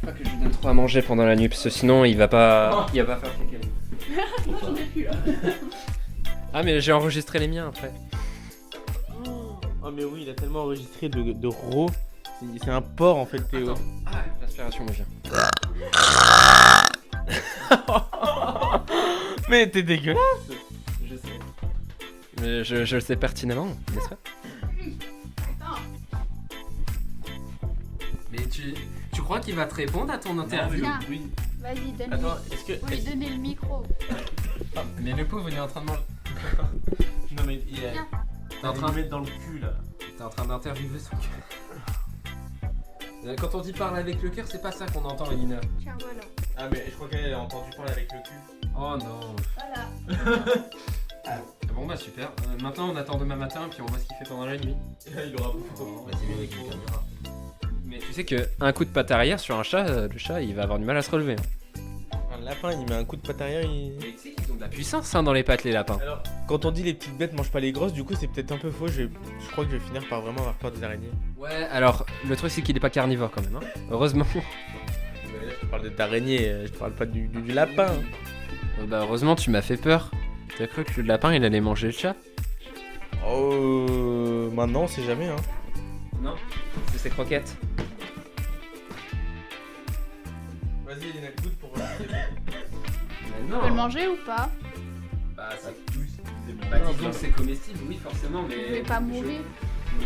Pas que je lui donne trop à manger pendant la nuit, parce que sinon il va pas faire caca. Moi j'en ai plus là. Ah mais j'ai enregistré les miens après. Oh mais oui, il a tellement enregistré de ro. C'est un porc en fait, Théo. Attends. Ah, l'aspiration me vient. Mais t'es dégueulasse. Je sais. Mais je le sais pertinemment, n'est-ce pas? Mais tu crois qu'il va te répondre à ton interview? Viens. Vas-y, donne-lui. Attends, est-ce que... Faut lui donner le micro. Mais le pauvre il est en train de manger. Non mais il est... Viens. T'es en train de mettre dans le cul là. T'es en train d'interviewer son cœur. Quand on dit parler avec le cœur, c'est pas ça qu'on entend, Elina. Tiens, voilà. Ah mais je crois qu'elle a entendu parler avec le cul. Oh non. Voilà. Bon bah super. Maintenant on attend demain matin puis on voit ce qu'il fait pendant la nuit. Il aura beaucoup. Vas-y, viens avec une caméra. Mais tu sais que un coup de patte arrière sur un chat, le chat il va avoir du mal à se relever. Un lapin, il met un coup de patte arrière, il... Mais tu sais qu'ils ont de la puissance hein, dans les pattes les lapins. Alors, quand on dit les petites bêtes mangent pas les grosses, du coup c'est peut-être un peu faux, je crois que je vais finir par vraiment avoir peur des araignées. Ouais, alors le truc c'est qu'il est pas carnivore quand même, hein. Heureusement. Mais là, je parle d'araignée, je parle pas du lapin. Bah heureusement tu m'as fait peur. T'as cru que le lapin il allait manger le chat? Oh, maintenant on sait jamais hein. Non, c'est ses croquettes. Vas-y Elena, goûte pour... Mais Tu non. peux le manger ou pas? Bah c'est bah, disons que c'est comestible, oui forcément, mais... Je vais pas mourir.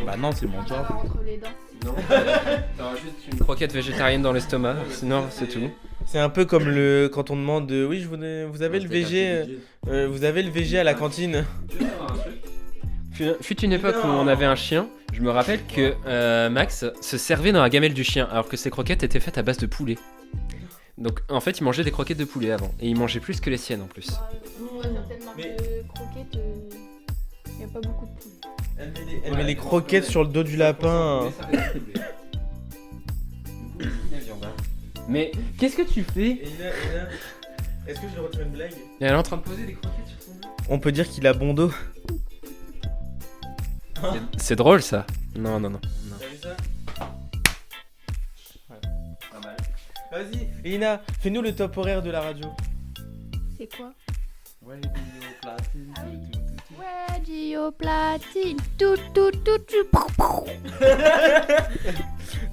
Bah non, c'est mon On job. va entre les dents. Non, t'auras juste une croquette végétarienne dans l'estomac, sinon c'est tout. C'est un peu comme quand on demande oui, vous avez le VG vous avez le VG à la cantine. Fut une époque où on avait un chien, je me rappelle que Max se servait dans la gamelle du chien alors que ses croquettes étaient faites à base de poulet. Donc en fait il mangeait des croquettes de poulet avant et il mangeait plus que les siennes en plus. Certaines marques de croquettes, y a pas beaucoup de poules. Elle met les croquettes sur le dos du lapin. Mais qu'est-ce que tu fais? Elena, est-ce que je retire une blague? Et elle est en train de poser des croquettes sur son dos. On peut dire qu'il a bon dos. C'est drôle ça. Non. T'as vu ça? Ouais. Pas mal. Vas-y, Elina, fais-nous le top horaire de la radio. C'est quoi? Ouais, les vidéos platines. Ah oui. Ouais, Dio Platine. Tout.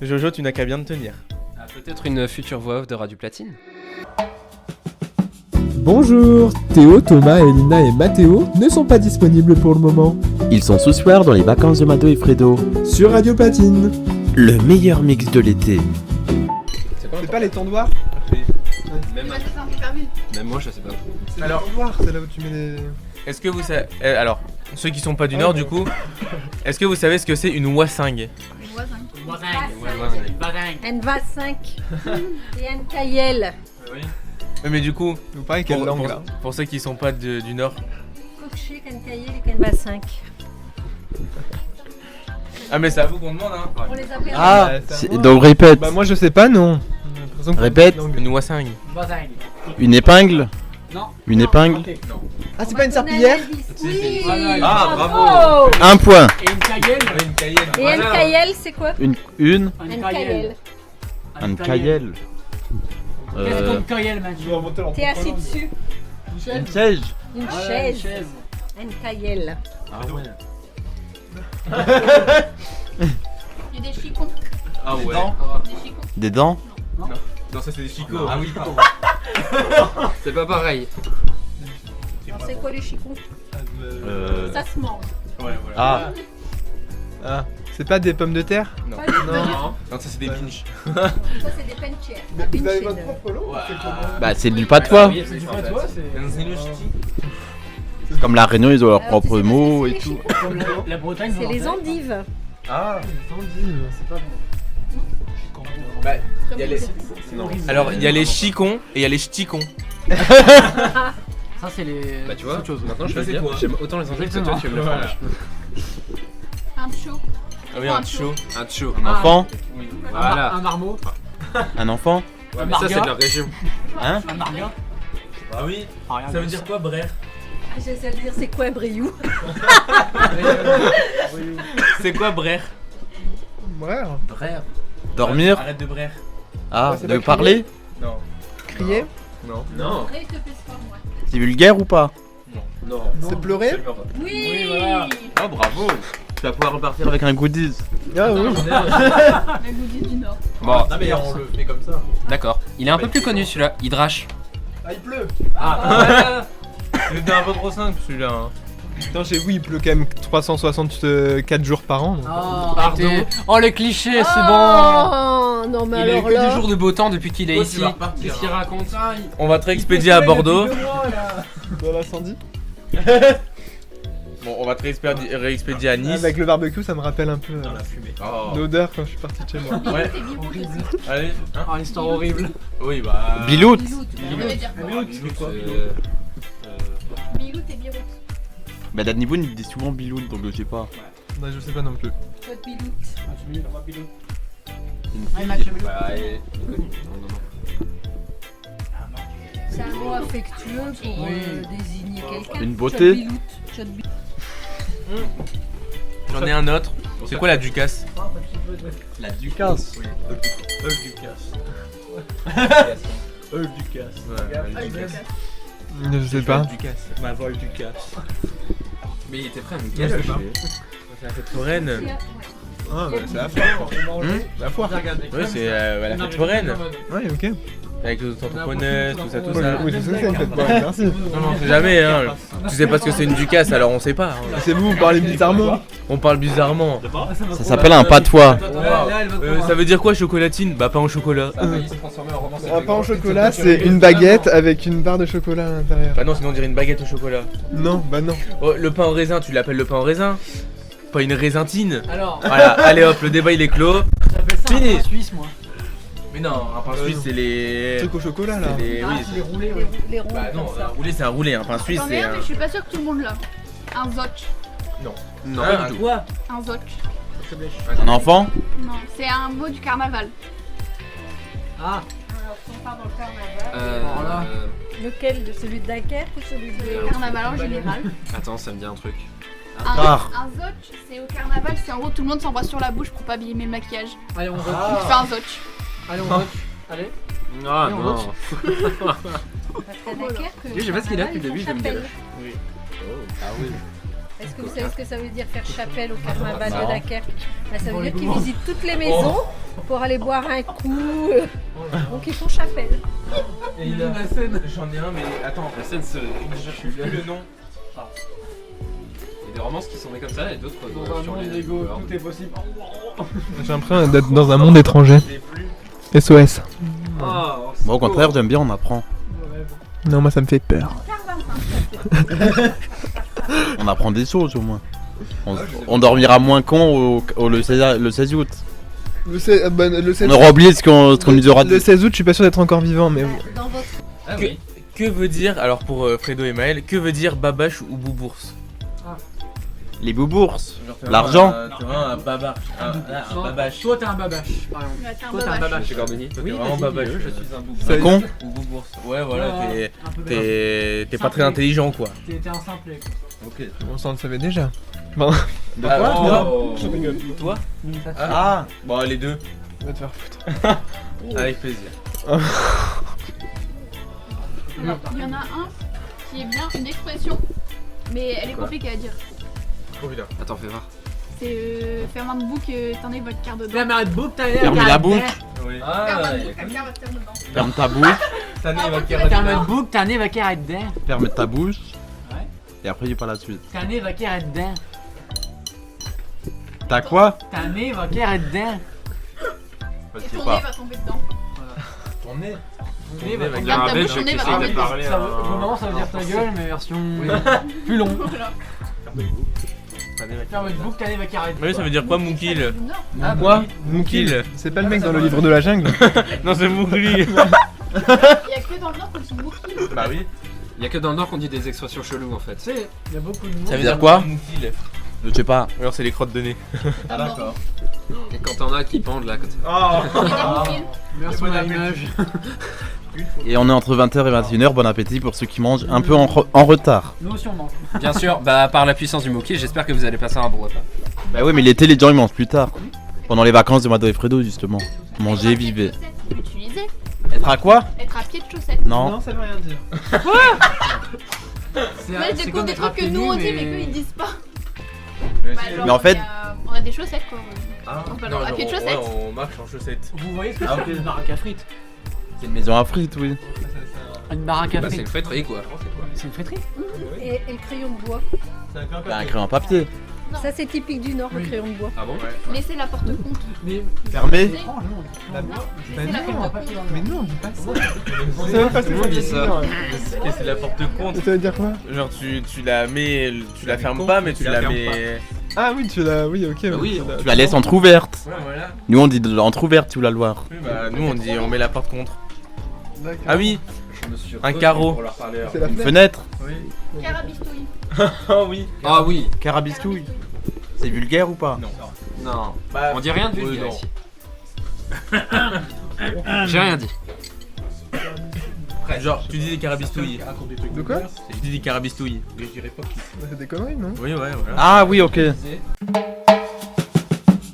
Jojo, tu n'as qu'à bien te tenir. Ah, peut-être une future voix off de Radio Platine. Bonjour, Théo, Thomas, Elina et Mathéo ne sont pas disponibles pour le moment. Ils sont ce soir dans les vacances de Mado et Fredo. Sur Radio Platine. Le meilleur mix de l'été. C'est pas les tendoirs? Même moi je sais pas. C'est alors, les tendoirs, c'est là où tu mets les... Est-ce que vous savez... alors, ceux qui sont pas du Nord du coup, est-ce que vous savez ce que c'est une wassingue? Un vassingue et un caillel. Mais du coup, vous parlez quelle langue là? Pour ceux qui sont pas du Nord. Cocher, un caillel et un vassingue. Ah mais c'est à vous qu'on demande hein. On les appelle. Donc répète. Bah moi je sais pas non. Répète. Une wassingue. Une épingle. Non. Une épingle. Ah, c'est pas une serpillière? Oui. Ah, bravo. Un point. Et une cayenne. Et Nkayel, c'est quoi? Une. Nkayel. Un Kayel. Qu'est-ce qu'on cayenne, Mathieu? T'es assis dessus. Une chaise. Une chaise. Nkayel. Ah ouais. Il y a des chicons. Ah ouais. Des dents. Non, ça c'est des chicots. Ah oui, pardon. C'est pas pareil. Alors, c'est quoi les chicons? Ça se mange. Ouais, voilà. Ah, c'est pas des pommes de terre? Non. Pas du tout. Non, ça c'est des pinches. Ça, c'est des penchères. Vous avez votre propre lot? Bah c'est du patois. C'est du patois, c'est. Comme la Réunion, ils ont leurs Alors, propres tu sais mots pas et ce que c'est, tout. les chicons? Comme la Bretagne, C'est les endives. Ah. C'est pas bon. Il y a les... Alors, il y a les chicons et il y a les ch'ticons. Ça, c'est les. Bah tu vois, autre chose. maintenant je Ça, vais c'est dire, quoi j'aime autant les endives que toi tu aimes le Voilà. fromage. Un chaud. Ah oui, un chaud. Un tcho. Un enfant. Voilà. Un marmot. Un enfant. Ouais, mais ça c'est de la région. Hein? Un marga. Ah oui. Ah, rien Ça veut de dire quoi, brère? J'essaie de dire c'est quoi un briou? C'est quoi, brère? Ouais. Brère. Dormir. Arrête de brère. Ah, Ouais, c'est de pas parler. Non. Crier? Non. Non. Après, il te pèse pas moi. C'est vulgaire ou pas? Non. C'est pleurer? Oui, voilà. Oh, bravo. Tu vas pouvoir repartir avec un goodies. Ah oui. Le goodies du Nord. Bon, Non, mais on le fait comme ça. d'accord. Il est un peu plus connu celui-là, Hydrache. Ah, il pleut. Ah. C'était un peu trop simple celui-là. Hein. Putain, chez vous, il pleut quand même 364 jours par an. Donc. Oh, arrêtez. Oh, les clichés, c'est bon. Oh, non, mais Il a eu alors que des là. jours de beau temps depuis qu'il est Toi, ici. tu vas repartir, Qu'est-ce qu'il raconte? On va te réexpédier à Bordeaux. Dans l'incendie. Bon, on va te réexpédier à Nice. Avec le barbecue, ça me rappelle un peu la fumée. Oh. l'odeur quand je suis parti de chez moi. Ouais. Allez. Hein Oh, une histoire horrible. Oui, bah. Bilout. Ça veut dire quoi? Bilout et Birout. Bah Danny Boone il dit souvent Bilout donc je sais pas. Non, je sais pas non plus. Toi de Bilout. Ah, tu veux dire Bilout. Une Mathieu. Bah, elle est connue. C'est un mot affectueux pour désigner quelqu'un. Une beauté. Chot Bilout. J'en ai un autre. C'est quoi la Ducasse? La Ducasse. Oui. Ducasse. Je sais pas. Ducasse. Ma vol Ducasse. Mais il était prêt à me Je sais casser. pas. C'est la fête foraine. Ah, bah c'est la foire. La foire. Ouais, c'est la fête foraine. Ouais, ok. Avec les entrepreneurs, tout ça, tout ça. Oui, je sais, c'est une fête foraine, merci. Non, on sait jamais, hein. Tu sais pas ce que c'est une Ducasse, alors on sait pas. Hein. C'est vous parlez bizarrement. On parle bizarrement. Ça s'appelle un patois. Ça veut dire quoi, chocolatine? Bah, pas en chocolat. Un pain au chocolat, c'est une baguette avec une barre de chocolat à l'intérieur. Bah, non, sinon on dirait une baguette au chocolat. Non, bah non. Oh, le pain au raisin, tu l'appelles le pain au raisin? Pas une raisintine? Alors. Voilà, allez hop, le débat il est clos. J'appelle ça Fini. un pain suisse, moi. Mais non, un pain suisse, c'est les. Truc au chocolat là. C'est les. Ah, Oui, c'est les roulés, ouais. Les ronds. Bah non, comme ça. un roulé c'est un roulé, un pain suisse J'en ai c'est un, un. mais je suis pas sûre que tout le monde l'a. Un zoc. Non, pas pas du du tout. Un zoc. Un enfant. Non, c'est un mot du carnaval. Ah. Alors, si on part dans le carnaval. Voilà. Lequel? Celui de Dunkerque ou celui de. Carnaval en général. Attends, ça me dit un truc. Ah. Un zoc, c'est au carnaval, c'est en gros tout le monde s'embrasse sur la bouche pour pas abîmer le maquillage. Allez, on Donc vote. tu fais un zoc. Allez, on vote. Allez. Ah Et on non. vote. Parce qu'à Dunkerque, Oui, je sais pas ce qu'il a depuis le ils début, font je vais me chapelle. galer. Oui. Ah oui. Est-ce que vous savez ce que ça veut dire faire chapelle au carnaval de Non. Dunkerque? Bah, ça veut dire qu'ils visitent toutes les maisons pour aller boire un coup. Donc ils font chapelle. Et il a la scène. J'en ai un, mais attends. La scène se. Je sais plus le nom. Il y a des romances qui sont nées comme ça et d'autres Dans un sur monde les. d'ego, tout est possible. J'ai l'impression d'être dans un monde étranger. SOS. Moi au contraire j'aime bien on apprend. Non, moi ça me fait peur. On apprend des choses au moins. On dormira moins con le 16 août. Le 16 On aura oublié ce qu'on nous aura Le dit. 16 août, je suis pas sûr d'être encore vivant, mais. Dans votre. Ah Que, oui. que veut dire, alors pour Fredo et Maël, que veut dire babache ou boubours? Les boubourses. Genre, t'es L'argent. T'es vraiment un babache. Un babache. Toi, t'es un babache, par exemple. Ouais, t'es un Toi, t'es un babache. babache. Chez Cordonnier. Toi, t'es vraiment babache. Je suis un boubou. Un con. Ou boubourse. Ouais, voilà, Ouais, un peu t'es pas très intelligent, quoi. T'es un simplet. Ok. On s'en le savait déjà. De quoi Je rigole. Toi Ah. Bon, les deux. Va te faire foutre. Avec plaisir. Alors, il y en a un qui est bien une expression, mais elle est compliquée à dire. Oh putain. Attends, fais voir. C'est ferme un bouc, t'en es votre carte dedans. Ferme un bouc, t'as Ferme la bouche. Oui. Ferme un bouc, ta carte va te fermer dedans. Ferme ta bouche. Ta nez va Ferme un bouc, ta nez va carrer dedans. Ferme ta bouche. Ouais. Et après, dis pas la suite. Ta nez va carrer dedans. T'as quoi? Ta nez va carrer dedans. Je Et sais ton pas. nez va tomber dedans. Ton nez. Ton nez va tomber Regarde ta bouche, ton nez va tomber dedans. Ça veut- Vraiment, ça veut dire ta gueule, mais version plus long. Ferme le bouc, ta nez va carrer dedans. Oui, ça veut dire quoi, Moukil? Ah, Quoi? Moukil. C'est pas le mec dans le livre de la jungle. Non, c'est Moukli. Il y a que dans le nord qu'on dit moukil. Bah oui. Il y a que dans le Nord qu'on dit des expressions cheloues en fait. Tu sais, il y a beaucoup de mots. Ça veut dire quoi? Moukil. Je sais pas. Alors, c'est les crottes de nez. Ah, d'accord. Et quand t'en as qui pendent là, quand Version à l'image. Et on est entre 20h et 21h. Bon appétit pour ceux qui mangent un peu en retard. Nous aussi on mange. Bien sûr, bah par la puissance du moquis, j'espère que vous allez passer un bon repas. Bah oui, mais l'été, les gens ils mangent plus tard. Pendant les vacances de Mado et Fredo, justement. Manger, vivre. Utiliser. Être à quoi? Être à pied de chaussettes. Non. ça veut rien dire. Moi je découvre des trucs que nous on dit mais qu'eux ils disent pas. Mais en fait- on a des chaussettes quoi. Ah, On peut aller à pied de chaussettes. on marche en chaussettes. Vous voyez ce que Ah, c'est ok. une baraque à frites? C'est une maison à frites, oui. Une baraque à Bah c'est une frites. fêterie quoi. C'est une friterie? Et le crayon de bois. Bah, un crayon en papier. Ça, c'est typique du Nord, le crayon de bois. Ah bon? Laissez la porte compte. Mais Fermé. Non, laissez la porte compte. Mais non, on dit pas ça. On sait même pas ce Tout le monde dit ça. c'est la porte compte. Ça veut dire quoi? Genre, tu la mets, tu la fermes pas, mais tu la mets. Ah oui, tu l'as. Oui, ok. Bah oui, Tu la laisses entrouverte. Ouais, voilà. Nous on dit entrouverte sous la Loire. Oui, bah, nous on dit, on met la porte contre. D'accord. Ah oui, un carreau. C'est la Une fenêtre. fenêtre. Carabistouille. Ah oui. Ah oui. Carabistouille. C'est vulgaire ou pas? Non. Non. Bah, On dit rien de oui, vulgaire non. ici. J'ai rien dit. Genre, tu dis des carabistouilles. De quoi? Tu dis des carabistouilles. Mais je dirais pas. C'est des conneries, non? Oui, ouais, voilà. Ah oui, ok.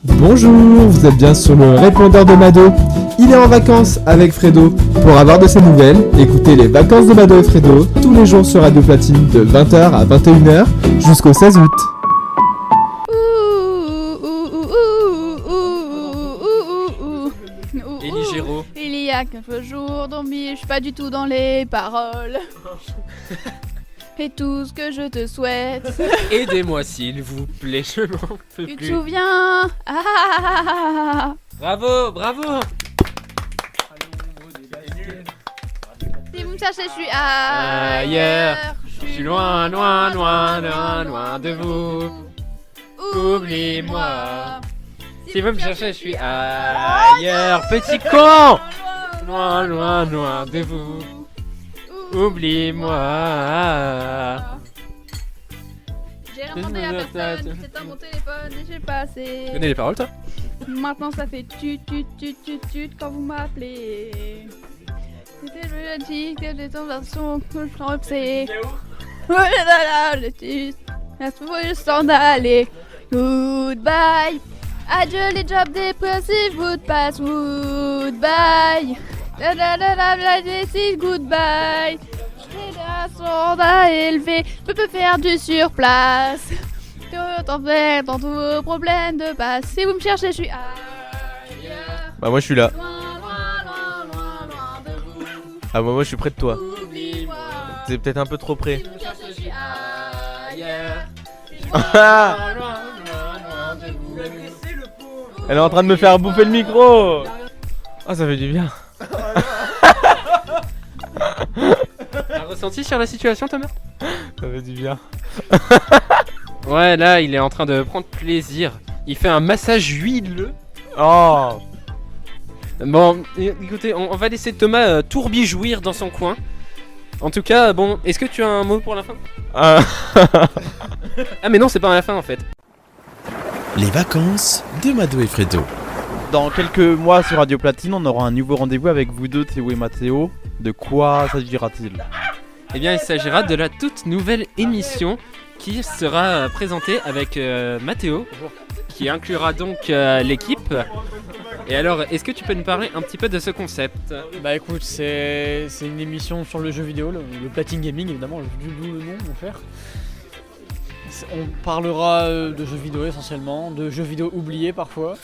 Bonjour, vous êtes bien sur le répondeur de Mado. Il est en vacances avec Fredo. Pour avoir de ses nouvelles, écoutez les vacances de Mado et Fredo tous les jours sur Radio Platine de 20h à 21h jusqu'au 16 août. Élie Géraud. Il y a 15 jours dormi, je suis pas du tout dans les paroles. Et tout ce que je te souhaite. Aidez-moi s'il vous plaît, je n'en peux Tu te plus. souviens? Bravo, bravo. Si vous me cherchez, je suis ailleurs. Je suis loin, loin, loin, loin, loin de vous. Oublie-moi. Si vous me cherchez, je suis ailleurs. Petit con. Loin, loin, loin de vous. Oublie-moi. J'ai rien demandé à personne, c'est à mon téléphone et j'ai passé. Tu connais les paroles, toi? Maintenant ça fait tut quand vous m'appelez. C'était le jeune fille que j'ai ton version que je t'en repsais. Je s'en aller. Goodbye. Adieu les jobs dépressifs, goodbye, goodbye. La la la la la décide, goodbye. Les garçons à élever, je peux faire du surplace. Tout en fait dans tous vos problèmes de passe. Si vous me cherchez, je suis ailleurs. Bah, moi je suis là. Loin, loin, loin, loin, loin de vous. Ah, bah, moi je suis près de toi. Oublie-moi. C'est peut-être un peu trop près. Si vous me cherchez, je suis ailleurs. Ah. Elle est en train de me faire bouffer le micro. Ah, ça fait du bien. T'as ressenti sur la situation, Thomas? Ça fait du bien. Ouais, là, il est en train de prendre plaisir. Il fait un massage huileux. Oh. Bon, écoutez, on va laisser Thomas tourbilljouir dans son coin. En tout cas, bon, est-ce que tu as un mot pour la fin? Ah. Ah mais non, c'est pas à la fin en fait. Les vacances de Mado et Fredo. Dans quelques mois sur Radio Platine, on aura un nouveau rendez-vous avec vous deux, Théo et Mathéo. De quoi s'agira-t-il? Eh bien, il s'agira de la toute nouvelle émission qui sera présentée avec Mathéo, qui inclura donc l'équipe. Et alors, est-ce que tu peux nous parler un petit peu de ce concept? Bah écoute, c'est une émission sur le jeu vidéo, le Platine Gaming évidemment, d'où le nom, mon frère. On parlera de jeux vidéo essentiellement, de jeux vidéo oubliés parfois.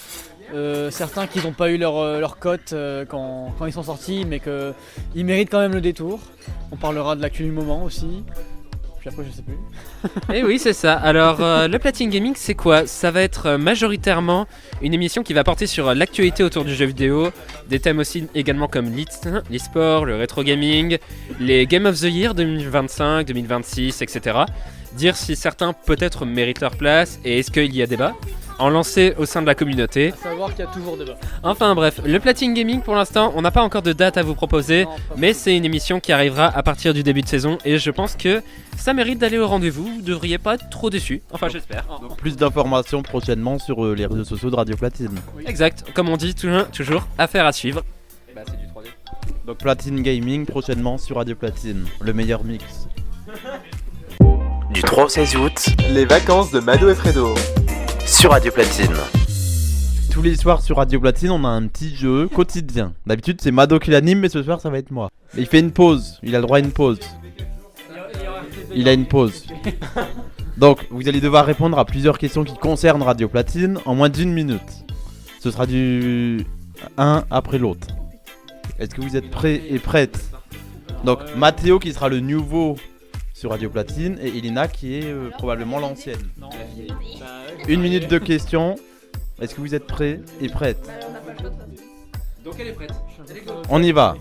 Certains qui n'ont pas eu leur cote quand ils sont sortis, mais qu'ils méritent quand même le détour. On parlera de l'actu du moment aussi. Puis après, je sais plus. Eh oui, c'est ça. Alors, le Platine Gaming, c'est quoi? Ça va être majoritairement une émission qui va porter sur l'actualité autour du jeu vidéo, des thèmes aussi également comme l'e-sport, le rétro gaming, les Game of the Year 2025, 2026, etc. Dire si certains peut-être méritent leur place et est-ce qu'il y a débat en lancé au sein de la communauté. À savoir qu'il y a toujours débat. Enfin bref, le Platine Gaming pour l'instant, on n'a pas encore de date à vous proposer, mais c'est une émission qui arrivera à partir du début de saison et je pense que ça mérite d'aller au rendez-vous, vous ne devriez pas être trop déçus, enfin j'espère. Donc plus d'informations prochainement sur les réseaux sociaux de Radio Platine. Oui. Exact, comme on dit toujours, affaire à suivre. Bah, c'est du 3D. Donc Platine Gaming prochainement sur Radio Platine, le meilleur mix. Du 3 au 16 août, les vacances de Mado et Fredo. Sur Radio Platine. Tous les soirs sur Radio Platine, on a un petit jeu quotidien. D'habitude, c'est Mado qui l'anime, mais ce soir, ça va être moi. Mais il fait une pause. Il a le droit à une pause. Il a une pause. Donc, vous allez devoir répondre à plusieurs questions qui concernent Radio Platine en moins d'1 minute. Ce sera du un après l'autre. Est-ce que vous êtes prêts et prêtes? Donc, Mathéo qui sera le nouveau sur Radio Platine et Elina qui est probablement l'ancienne. 1 minute de questions. Est-ce que vous êtes prêts et prêtes? Donc elle est prête. On y va.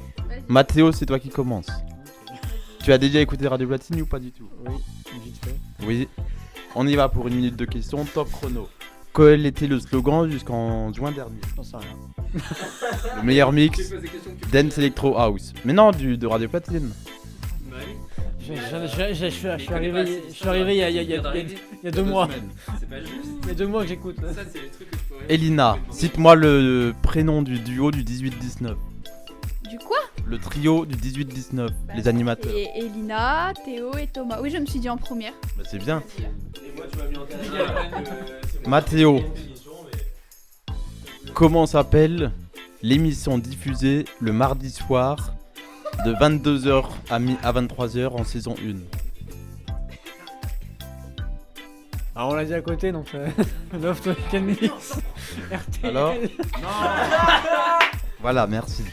Mathéo, c'est toi qui commence. Tu as déjà écouté Radio Platine ou pas du tout? Oui, vite fait. Oui. On y va pour 1 minute de questions. Top chrono. Quel était le slogan jusqu'en juin dernier? J'en sais rien. Le meilleur mix Dance Electro House. Mais non, de Radio Platine. Je suis arrivé il y a 2 mois. C'est pas juste. Il y a 2 mois que j'écoute. Ça, c'est les trucs que tu pourrais... Elina, cite-moi le prénom du duo du 18-19. Du quoi? Le trio du 18-19, les animateurs. Et Elina, Théo et Thomas. Oui, je me suis dit en première. Bah c'est bien. Mathéo, comment s'appelle l'émission diffusée le mardi soir de 22h à 23h en saison 1? Alors on l'a dit à côté donc Loft Weekend Mix. RTL. Alors Voilà, merci.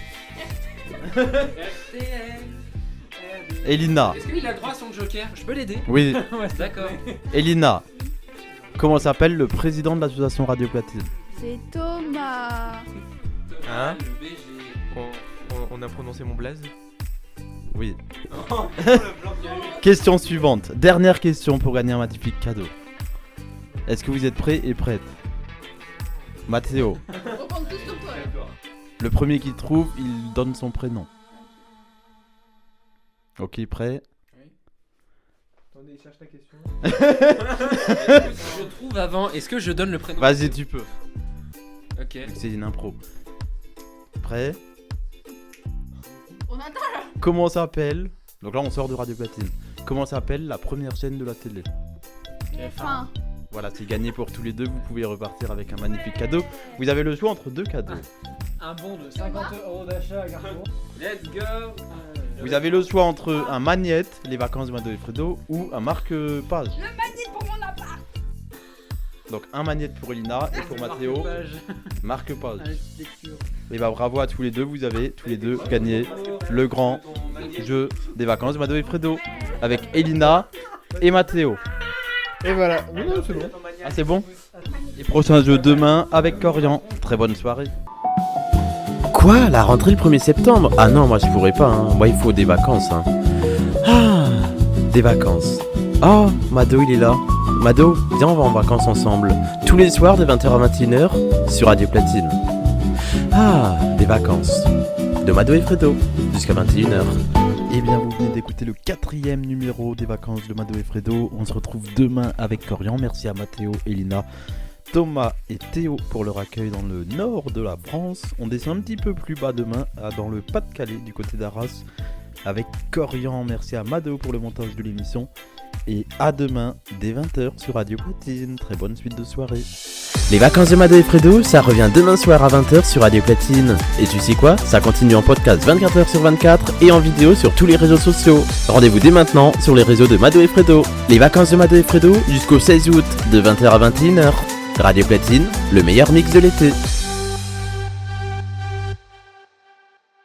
Elina. Est-ce qu'il a droit à son joker? Je peux l'aider? Oui. Ouais, d'accord. Elina, comment s'appelle le président de l'association Radio Platine? C'est Thomas. Hein? On a prononcé mon blaze? Oui. Question suivante. Dernière question pour gagner un magnifique cadeau. Est-ce que vous êtes prêts et prêtes? Mathéo. On compte tous sur toi. Le premier qui trouve, il donne son prénom. Ok, prêt? Attendez, cherche ta question. Je trouve avant, est-ce que je donne le prénom? Vas-y, tu peux. Ok. C'est une impro. Prêt? On attend là. Comment s'appelle? Donc là, on sort de Radio Platine. Comment s'appelle la première chaîne de la télé? TF1. Voilà, c'est gagné pour tous les deux. Vous pouvez repartir avec un magnifique cadeau. Vous avez le choix entre 2 cadeaux. Un bon de 50 € d'achat à Carrefour. Let's go. Vous avez le choix entre un magnète, les vacances de Mado et Fredo, ou un marque-page. Le magnète pour mon appart. Donc un magnète pour Elina et pour Mathéo, marque-page. Allez, lecture. Et bah bravo à tous les deux, vous avez tous les deux gagné le grand jeu des vacances de Mado et Fredo avec Elina et Mathéo. Et voilà. Oui, non, c'est bon. Ah c'est bon? Et prochain jeu demain avec Corian. Très bonne soirée. Quoi? La rentrée le 1er septembre? Ah non, moi je pourrais pas, hein. Moi il faut des vacances, hein. Ah, des vacances. Oh, Mado il est là. Mado, viens on va en vacances ensemble. Tous les soirs de 20h à 21h sur Radio Platine. Ah, des vacances. De Mado et Fredo jusqu'à 21h. Eh bien, vous venez d'écouter le 4e numéro des vacances de Mado et Fredo. On se retrouve demain avec Corian. Merci à Mathéo, Elina, Thomas et Théo pour leur accueil dans le nord de la France. On descend un petit peu plus bas demain, dans le Pas-de-Calais, du côté d'Arras, avec Corian. Merci à Mado pour le montage de l'émission. Et à demain, dès 20h sur Radio Platine. Très bonne suite de soirée. Les vacances de Mado et Fredo, ça revient demain soir à 20h sur Radio Platine. Et tu sais quoi? Ça continue en podcast 24h sur 24 et en vidéo sur tous les réseaux sociaux. Rendez-vous dès maintenant sur les réseaux de Mado et Fredo. Les vacances de Mado et Fredo jusqu'au 16 août de 20h à 21h. Radio Platine, le meilleur mix de l'été.